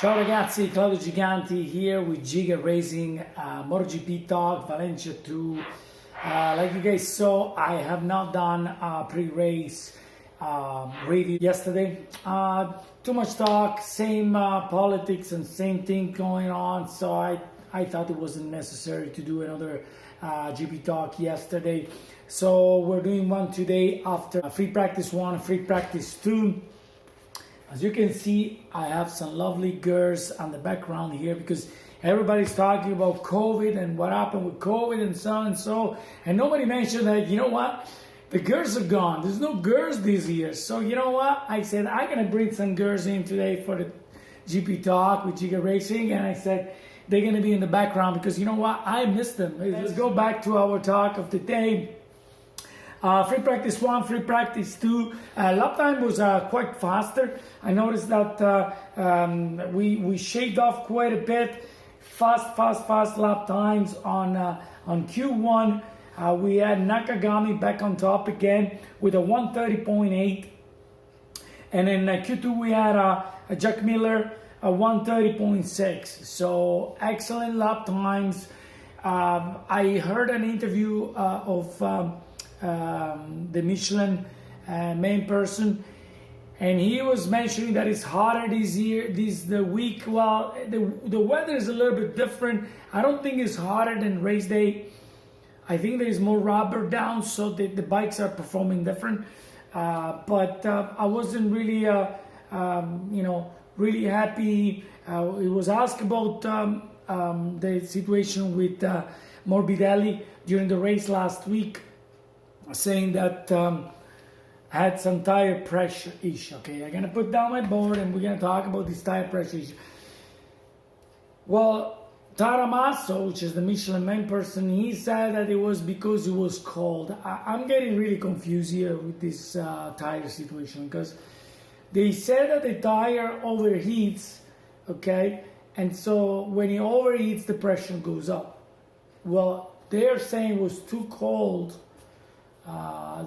Ciao ragazzi, Claudio Giganti here with Giga Racing, MotoGP Talk, Valencia 2. Like you guys saw, I have not done a pre-race review yesterday. Too much talk, same politics and same thing going on, so I thought it wasn't necessary to do another GP Talk yesterday. So we're doing one today after free practice 1, free practice 2. As you can see, I have some lovely girls on the background here because everybody's talking about COVID and what happened with COVID and so and so. And nobody mentioned that, you know what? The girls are gone. There's no girls this year. So you know what? I said, I'm going to bring some girls in today for the GP Talk with Giga Racing. And I said, they're going to be in the background because you know what? I missed them. Let's go back to our talk of the day. Free practice 1, free practice 2. Lap time was quite faster. I noticed that we shaved off quite a bit. Fast lap times on Q1. We had Nakagami back on top again with a 130.8. And in Q2 we had Jack Miller a 130.6. So excellent lap times. I heard an interview of the Michelin main person, and he was mentioning that it's hotter this year, the week. Well, the weather is a little bit different. I don't think it's hotter than race day. I think there is more rubber down, so the bikes are performing different. But I wasn't really, really happy. It was asked about the situation with Morbidelli during the race last week, saying that I had some tire pressure issue. Okay, I'm gonna put down my board and we're gonna talk about this tire pressure issue. Well, Taramasso, which is the Michelin main person, he said that it was because it was cold. I'm getting really confused here with this tire situation because they said that the tire overheats, okay, and so when it overheats, the pressure goes up. Well, they're saying it was too cold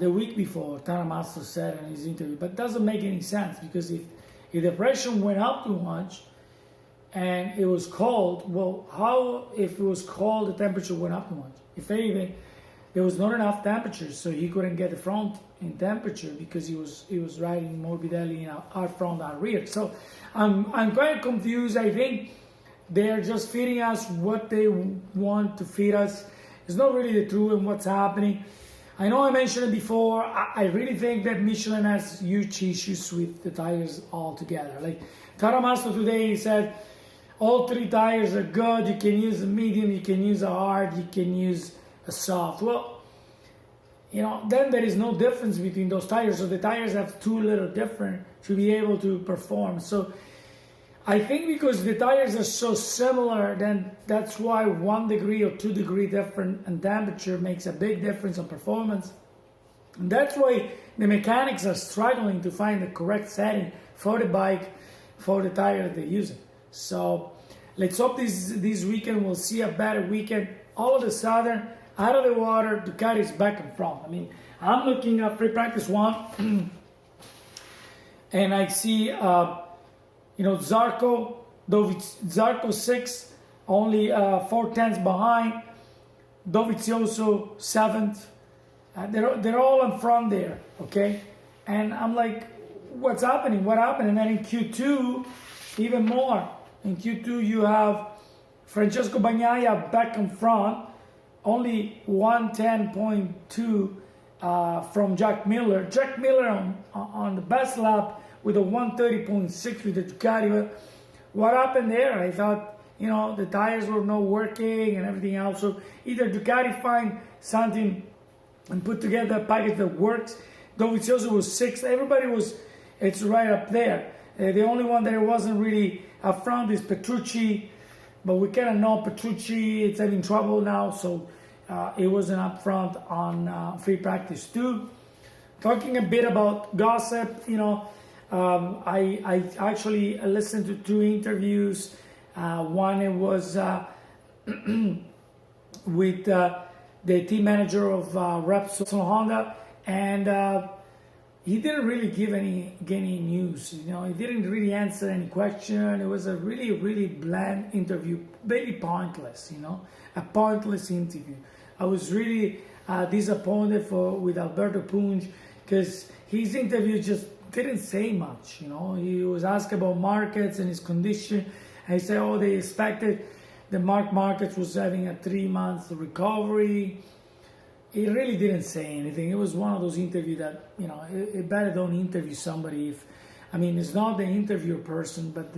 the week before, Taramasso said in his interview, but it doesn't make any sense because if the pressure went up too much and it was cold, well, how if it was cold the temperature went up too much? If anything, there was not enough temperature, so he couldn't get the front in temperature because he was riding Morbidelli in our front, our rear. So I'm quite confused. I think they're just feeding us what they want to feed us. It's not really the truth and what's happening. I know I mentioned it before. I really think that Michelin has huge issues with the tires altogether. Like Taramasso today, he said, all 3 tires are good. You can use a medium, you can use a hard, you can use a soft. Well, then there is no difference between those tires. So the tires have too little different to be able to perform. So I think because the tires are so similar, then that's why 1 degree or 2 degree difference in temperature makes a big difference in performance. And that's why the mechanics are struggling to find the correct setting for the bike, for the tire that they're using. So let's hope this weekend we'll see a better weekend. All of a sudden, out of the water, Ducati is back in front. I mean, I'm looking at free practice 1, and I see Zarco 6, only 4/10 behind. Dovizioso 7th. They're all in front there, okay? And I'm like, what's happening? What happened? And then in Q2, even more. In Q2, you have Francesco Bagnaia back in front, only 110.2 from Jack Miller. Jack Miller on the best lap with a 130.6 with the Ducati. What happened there? I thought, the tires were not working and everything else. So either Ducati find something and put together a package that works. Dovizioso was 6th. It's right up there. The only one that wasn't really up front is Petrucci, but we kind of know Petrucci is having trouble now, so it wasn't up front on free practice 2. Talking a bit about gossip, I actually listened to 2 interviews. One it was with the team manager of Repsol Honda, and he didn't really give any news. You know, he didn't really answer any question. It was a really bland interview, very pointless. You know, a pointless interview. I was really disappointed with Alberto Puig, because his interview just didn't say much. You know, he was asked about markets and his condition, and he said, "Oh, they expected the markets was having a 3 month recovery." He really didn't say anything. It was one of those interviews that, you know, it better don't interview somebody if, I mean, it's not the interviewer person, but,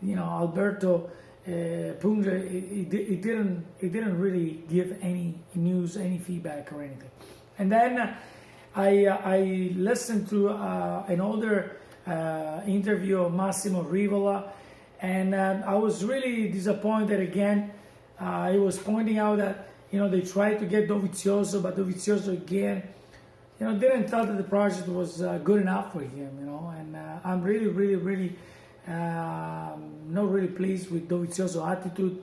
you know, Alberto Puig, he didn't really give any news, any feedback or anything. And then I listened to an older interview of Massimo Rivola, and I was really disappointed again. He was pointing out that, you know, they tried to get Dovizioso, but Dovizioso again, you know, didn't thought that the project was good enough for him, you know. And I'm really not really pleased with Dovizioso's attitude.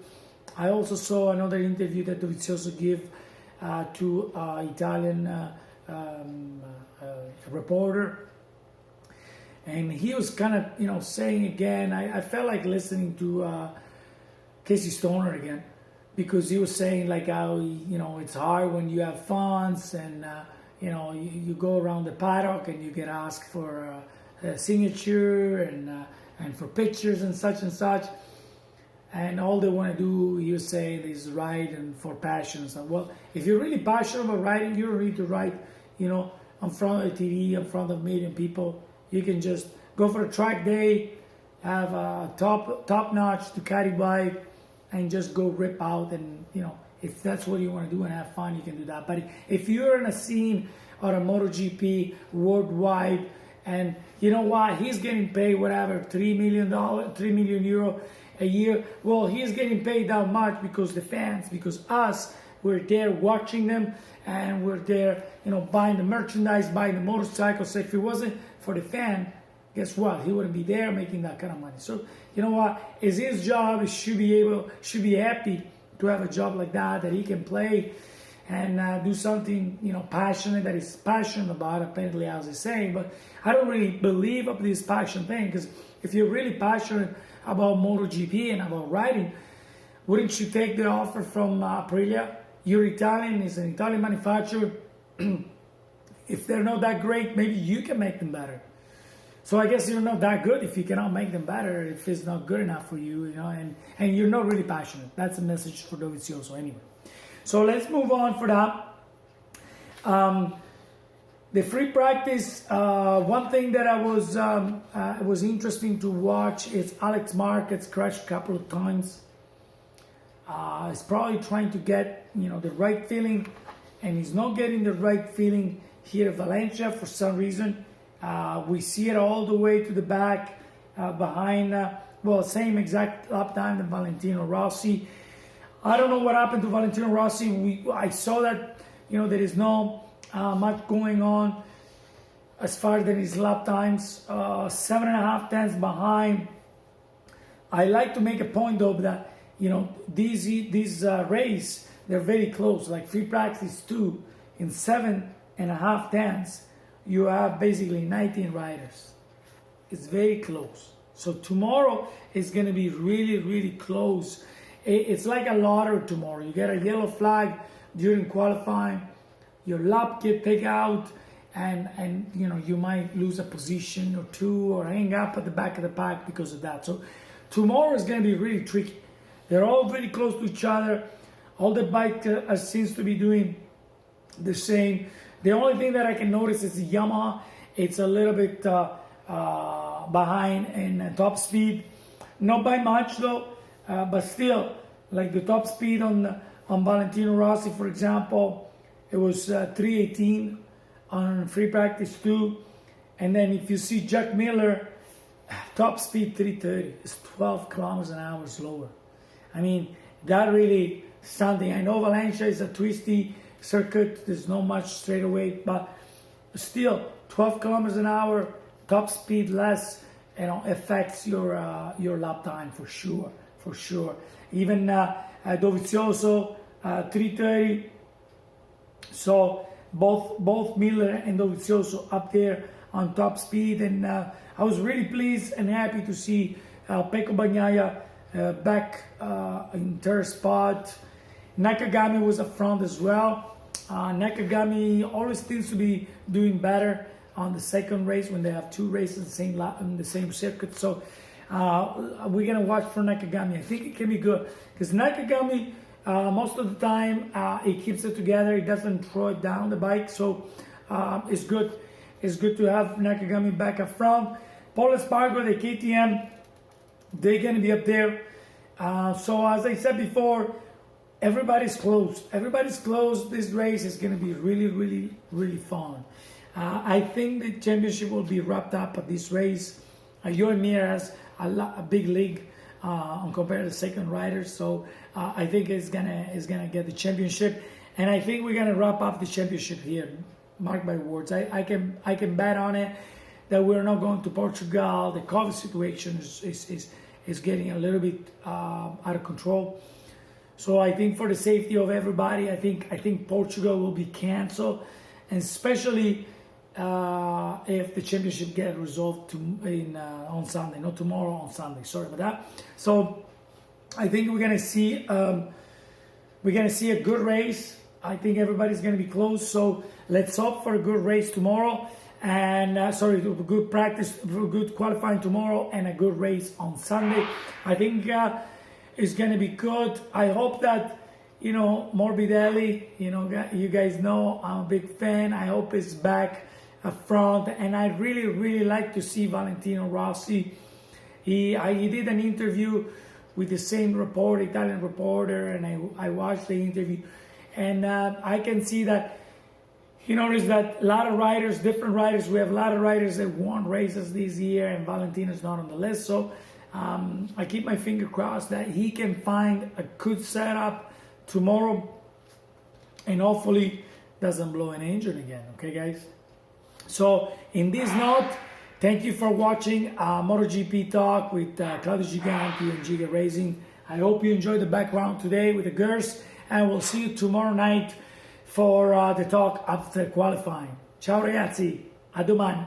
I also saw another interview that Dovizioso gave to Italian reporter, and he was kind of, you know, saying again, I felt like listening to Casey Stoner again, because he was saying like how, you know, it's hard when you have funds and you know, you go around the paddock and you get asked for a signature and for pictures and such, and all they want to do, you say, is ride and for passion. So, well, if you're really passionate about riding, you don't need to ride, you know, in front of the TV, in front of a million people. You can just go for a track day, have a top-notch Ducati bike, and just go rip out. And, you know, if that's what you want to do and have fun, you can do that. But if you're in a scene or a MotoGP worldwide, and you know what, he's getting paid whatever, $3 million euro a year. Well, he's getting paid that much because the fans, because us, we're there watching them, and we're there, you know, buying the merchandise, buying the motorcycles. So if it wasn't for the fan, guess what? He wouldn't be there making that kind of money. So you know what? It's his job. He should be happy to have a job like that he can play and do something, you know, passionate, that he's passionate about, apparently, as he's saying. But I don't really believe of this passion thing, because if you're really passionate about MotoGP and about riding, wouldn't you take the offer from Aprilia? You're Italian, it's an Italian manufacturer. If they're not that great, maybe you can make them better. So I guess you're not that good if you cannot make them better, if it's not good enough for you, you know, and you're not really passionate. That's a message for Dovizioso anyway. So let's move on for that. The free practice, one thing that was interesting to watch is Alex Marquez crashed a couple of times. He's probably trying to get, you know, the right feeling, and he's not getting the right feeling here at Valencia for some reason. We see it all the way to the back behind, same exact lap time than Valentino Rossi. I don't know what happened to Valentino Rossi. I saw that, you know, there is no much going on as far as his lap times, 7.5 tenths behind. I like to make a point though that, you know, these race, they're very close. Like free practice 2 in 7.5 tenths, you have basically 19 riders. It's very close. So tomorrow is going to be really close. It's like a lottery tomorrow. You get a yellow flag during qualifying, your lap get picked out, and you know, you might lose a position or two or hang up at the back of the pack because of that. So tomorrow is going to be really tricky. They're all very close to each other. All the bike seems to be doing the same. The only thing that I can notice is the Yamaha. It's a little bit behind in top speed. Not by much though, but still, like the top speed on Valentino Rossi, for example, it was 3:18 on free practice 2. And then if you see Jack Miller, top speed 3:30. It's 12 kilometers an hour slower. I mean, that really something. I know Valencia is a twisty circuit. There's not much straightaway, but still 12 kilometers an hour, top speed less, you know, affects your lap time for sure. Even Dovizioso 3:30. So both Miller and Dovizioso up there on top speed, and I was really pleased and happy to see Pecco Bagnaia back in third spot. Nakagami was up front as well. Nakagami always seems to be doing better on the second race when they have two races in the same circuit. So we're gonna watch for Nakagami. I think it can be good because Nakagami most of the time he keeps it together. He doesn't throw it down the bike. So it's good. It's good to have Nakagami back up front. Paul Espargaro, the KTM, they're gonna be up there. So as I said before, everybody's close. Everybody's close. This race is gonna be really, really, really fun. I think the championship will be wrapped up at this race. Joan Mir has a big league compared to the second riders, so I think it's gonna get the championship, and I think we're gonna wrap up the championship here. Mark my words. I can bet on it that we're not going to Portugal. The COVID situation is getting a little bit out of control. So I think for the safety of everybody, I think Portugal will be canceled, and especially if the championship get resolved on Sunday, not tomorrow, on Sunday. Sorry about that. So I think we're gonna see a good race. I think everybody's gonna be close. So let's hope for a good race tomorrow, and good practice, good qualifying tomorrow, and a good race on Sunday. I think it's gonna be good. I hope that Morbidelli, you guys know I'm a big fan. I hope it's back up front, and I really, really like to see Valentino Rossi. He did an interview with the same Italian reporter, and I watched the interview, and I can see that he noticed that a lot of riders, different riders, we have a lot of riders that won races this year, and Valentino's not on the list. So I keep my finger crossed that he can find a good setup tomorrow, and hopefully doesn't blow an engine again. Okay, guys? So in this note, thank you for watching MotoGP Talk with Claudio Giganti and Giga Racing. I hope you enjoyed the background today with the girls, and we'll see you tomorrow night for the talk after qualifying. Ciao ragazzi, a domani.